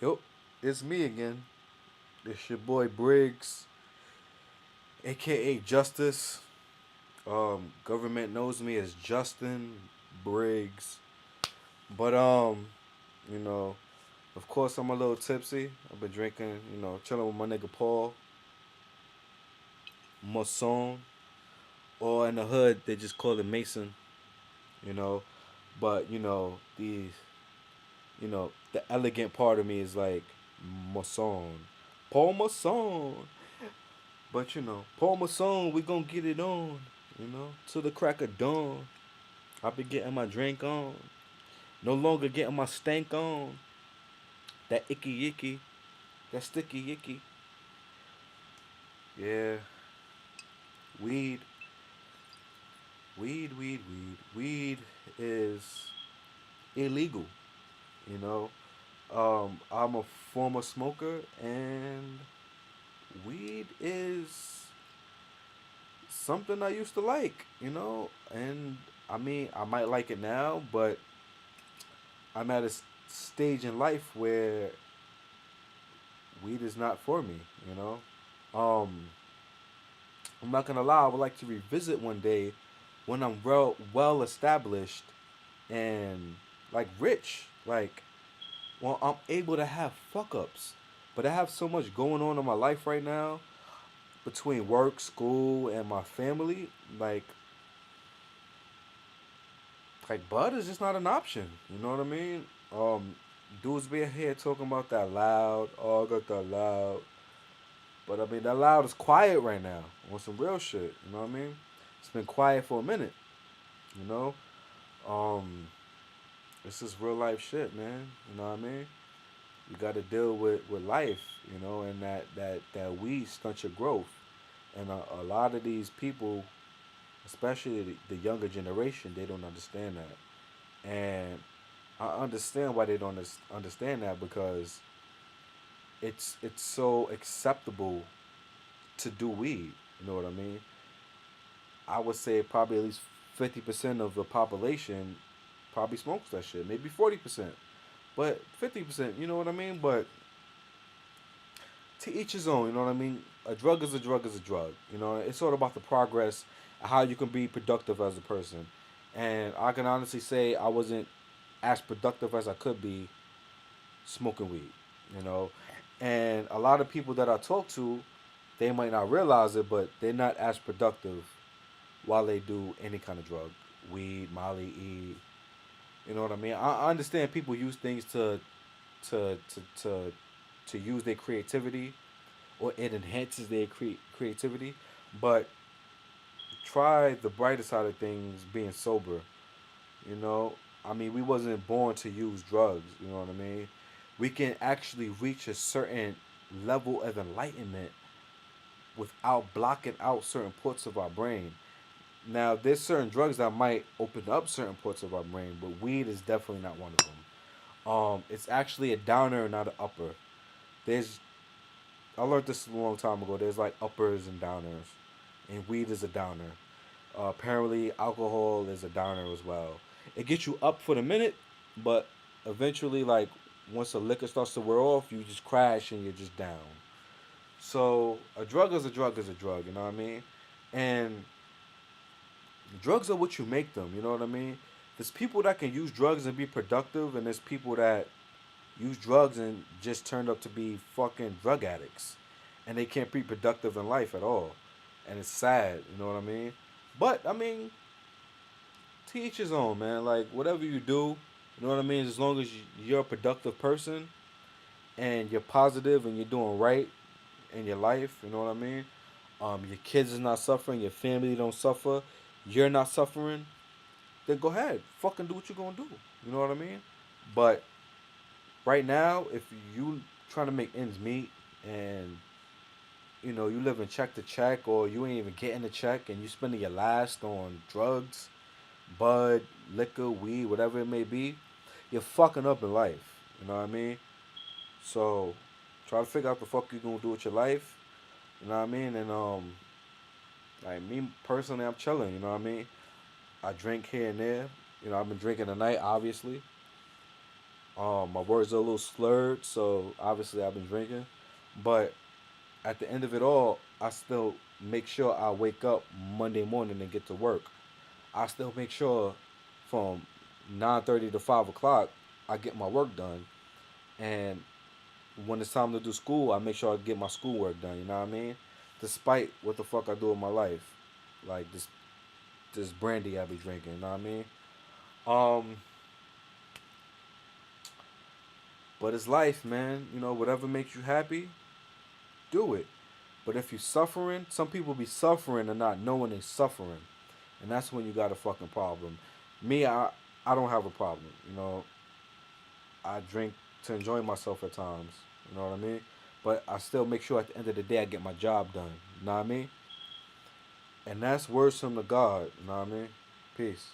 Yup, it's me again. It's your boy Briggs, aka Justice. Government knows me as Justin Briggs. But you know, of course I'm a little tipsy. I've been drinking, chilling with my nigga Paul Masson, or in the hood they just call it Mason. You know, but the elegant part of me is like Masson, Paul Masson. But Paul Masson, we gonna get it on, till the crack of dawn. I be getting my drink on, no longer getting my stank on. That icky icky, that sticky icky. Yeah, weed, weed is illegal. You know, I'm a former smoker, and weed is something I used to like. And I mean, I might like it now, but I'm at a stage in life where weed is not for me. You know, um, I'm not gonna lie. I would like to revisit one day when I'm well established and like rich. Like, well, I'm able to have fuck ups, but I have so much going on in my life right now between work, school, and my family. Like bud is just not an option. You know what I mean? Um, Dudes be here talking about that loud. Oh, I got that loud. But I mean, that loud is quiet right now on some real shit. You know what I mean? It's been quiet for a minute. You know, um, this is real life shit, man. You know what I mean? You got to deal with life. And that weed stunts your growth. And a lot of these people, especially the younger generation, they don't understand that. And I understand why they don't understand that, because it's so acceptable to do weed. You know what I mean? I would say probably at least 50% of the population probably smokes that shit. Maybe 40%, but 50%. You know what I mean? But to each his own. You know what I mean? A drug is a drug is a drug. It's all about the progress, how you can be productive as a person. And I can honestly say I wasn't as productive as I could be smoking weed. You know, and a lot of people that I talk to, they might not realize it, but they're not as productive while they do any kind of drug, weed, Molly, E. You know what I mean? I understand people use things to to to to use their creativity, or it enhances their creativity, but try the brighter side of things, being sober. You know, I mean, we wasn't born to use drugs. You know what I mean? We can actually reach a certain level of enlightenment without blocking out certain parts of our brain. Now, there's certain drugs that might open up certain parts of our brain, but weed is definitely not one of them. It's actually a downer, not an upper. There's I learned this a long time ago. There's like uppers and downers, and weed is a downer. Apparently, alcohol is a downer as well. It gets you up for the minute, but eventually, like once the liquor starts to wear off, you just crash and you're just down. So a drug is a drug is a drug. You know what I mean? And drugs are what you make them. You know what I mean? There's people that can use drugs and be productive, and there's people that use drugs and just turned up to be fucking drug addicts, and they can't be productive in life at all, and it's sad. You know what I mean? But I mean, to each his own, man. Like whatever you do, you know what I mean. As long as you're a productive person and you're positive and you're doing right in your life, you know what I mean. Your kids is not suffering, your family don't suffer, you're not suffering. Then go ahead, fucking do what you're gonna do. You know what I mean? But right now, if you trying to make ends meet, and you live in check to check, or you ain't even getting a check and you spending your last on drugs, bud, liquor, weed, whatever it may be, you're fucking up in life. You know what I mean? So try to figure out the fuck you gonna do with your life. You know what I mean? And like me personally, I'm chilling. You know what I mean? I drink here and there. I've been drinking tonight, obviously. My words are a little slurred, so obviously I've been drinking. But at the end of it all, I still make sure I wake up Monday morning and get to work. I still make sure from 9:30 to 5 o'clock I get my work done, and when it's time to do school, I make sure I get my schoolwork done. You know what I mean? Despite what the fuck I do in my life, like this brandy I be drinking. You know what I mean? Um, but it's life, man. You know, whatever makes you happy, do it. But if you're suffering, some people be suffering and not knowing they suffering, and that's when you got a fucking problem. Me, I don't have a problem. You know, I drink to enjoy myself at times. You know what I mean? But I still make sure at the end of the day I get my job done. You know what I mean? And that's worrisome to God. You know what I mean? Peace.